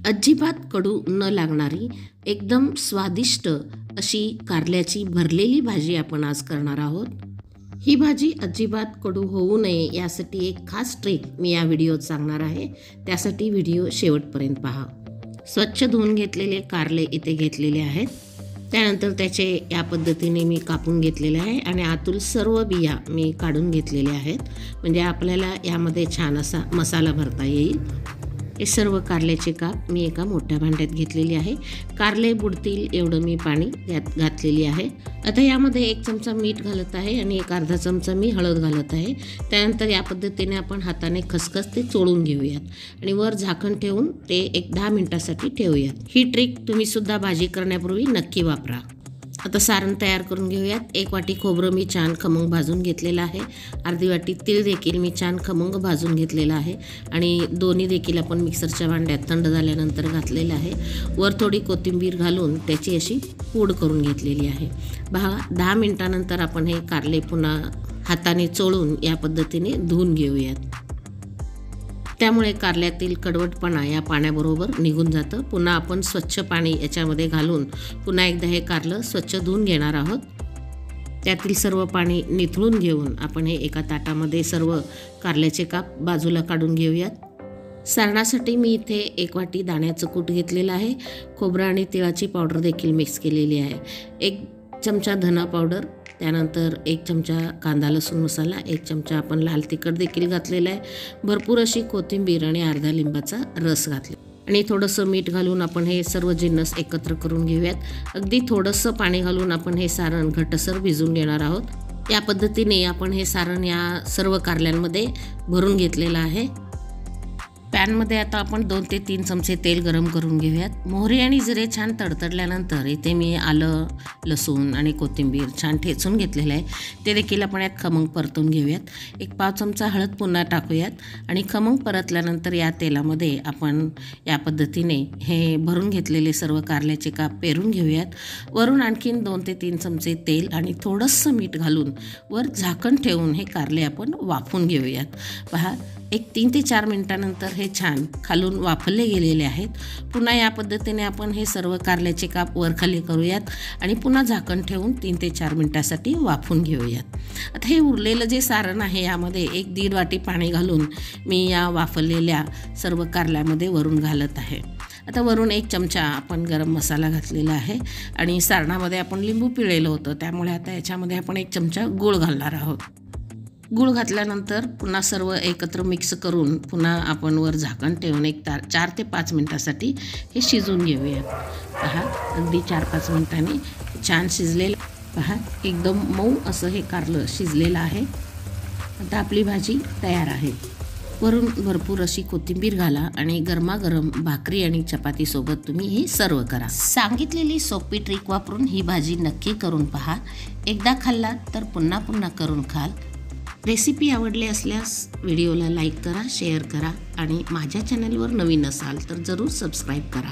अजिबात कडू न लागणारी एकदम स्वादिष्ट अशी कारल्याची भरलेली भाजी आपण आज करणार आहोत। ही भाजी अजिबात कडू होऊ नये यासाठी एक खास ट्रिक मी या व्हिडिओत सांगणार आहे। त्यासाठी व्हिडिओ शेवटपर्यंत पहा। स्वच्छ धुवून घेतलेले कारले इथे घेतलेले आहेत। त्यानंतर त्याचे या पद्धतीने मी कापून घेतलेले आहे आणि आतून सर्व बिया मी काढून घेतलेले आहेत, म्हणजे आपल्याला यामध्ये छान असा मसाला भरता येईल। हे सर्व कारल्याचे काप मी एका मोठ्या भांड्यात घेतलेली आहे। कारले बुडतील एवढं मी पाणी यात घातलेली आहे। आता यामध्ये 1 चमचा मीठ घालत आहे आणि एक अर्धा चमचा मी हळद घालत आहे। त्यानंतर या पद्धतीने आपण हाताने खसखस ते चोळून घेऊयात आणि वर झाकण ठेवून ते 10 मिनिटासाठी ठेवूयात। ही ट्रिक तुम्ही सुद्धा भाजी करण्यापूर्वी नक्की वापरा। आता सारण तयार करून घेऊयात। 1 वाटी खोबरं मी छान खमंग भाजून घेतलेलं आहे। अर्धी वाटी तीळ देखील मी छान खमंग भाजून घेतलेला आहे आणि दोन्ही देखील आपण मिक्सरच्या भांड्यात थंड झाल्यानंतर घातलेलं आहे। वर थोडी कोथिंबीर घालून त्याची अशी पूड करून घेतलेली आहे। 10 मिनिटानंतर आपण हे कारले पुन्हा हाताने चोळून या पद्धतीने धुवून घेऊयात। त्यामुळे कारल्यातील कडवटपणा या पाण्याबरोबर निघून जातं। पुन्हा आपण स्वच्छ पाणी याच्यामध्ये घालून पुन्हा एकदा हे कारलं स्वच्छ धुवून घेणार आहोत। त्यातील सर्व पाणी निथळून घेऊन आपण हे एका ताटामध्ये सर्व कारल्याचे काप बाजूला काढून घेऊयात। सारणासाठी मी इथे 1 वाटी दाण्याचं कूट घेतलेलं आहे। खोबरं आणि तिळाची पावडर देखील मिक्स केलेली आहे। 1 चमचा धना पावडर, त्यानंतर 1 चमचा कांदा लसूण मसाला, 1 चमचा आपण लाल तिखट देखील घातलेलं आहे। भरपूर अशी कोथिंबीर आणि अर्धा लिंबाचा रस घातला आणि थोडंसं मीठ घालून आपण हे सर्व जिन्नस एकत्र करून घेऊयात। अगदी थोडंसं पाणी घालून आपण हे सारण घट्टसर भिजवून घेणार आहोत। या पद्धतीने आपण हे सारण या सर्व कारल्यांमध्ये भरून घेतलेलं आहे। पॅनमध्ये आता आपण 2 ते 3 चमचे तेल गरम करून घेऊयात। मोहरी आणि जिरे छान तडतडल्यानंतर इथे मी आलं, लसूण आणि कोथिंबीर छान ठेचून घेतलेलं आहे, ते देखील आपण यात खमंग परतून घेऊयात। 1 पाव चमचा हळद पुन्हा टाकूयात आणि खमंग परतल्यानंतर या तेलामध्ये आपण या पद्धतीने हे भरून घेतलेले सर्व कारल्याचे काप पेरून घेऊयात। वरून आणखीन 2 ते 3 चमचे तेल आणि थोडंसं मीठ घालून वर झाकण ठेवून हे कारले आपण वाफवून घेऊयात। पहा, 3 ते 4 मिनिटानंतर हे छान खालून वाफवले गेलेले आहेत। पुन्हा या पद्धतीने आपण हे सर्व कारल्याचे काप वरखाली करूयात आणि पुन्हा झाकण ठेवून 3 ते 4 मिनिटासाठी वाफवून घेऊयात। आता हे उरलेलं जे सारण आहे यामध्ये 1-1.5 वाटी पाणी घालून मी या वाफवलेल्या सर्व कारल्यामध्ये वरून घालत आहे। आता वरून 1 चमचा आपण गरम मसाला घातलेला आहे आणि सारणामध्ये आपण लिंबू पिळलेलं होतं, त्यामुळे आता याच्यामध्ये आपण 1 चमचा गूळ घालणार आहोत। गूळ घातल्यानंतर पुन्हा सर्व एकत्र मिक्स करून पुन्हा आपण वर झाकण ठेवून 4 ते 5 मिनिटासाठी हे शिजवून घेऊयात। पहा, अगदी 4-5 मिनिटांनी छान शिजलेलं, पहा एकदम मऊ असं हे कारलं शिजलेलं आहे। आता आपली भाजी तयार आहे। वरून भरपूर अशी कोथिंबीर घाला आणि गरमागरम भाकरी आणि चपातीसोबत तुम्ही हे सर्व करा। सांगितलेली सोपी ट्रिक वापरून ही भाजी नक्की करून पहा। एकदा खाल्लात तर पुन्हा पुन्हा करून खाल। रेसिपी आवडली असल्यास व्हिडिओला लाईक करा, शेअर करा आणि माझ्या चॅनलवर नवीन असाल तर जरूर सबस्क्राईब करा।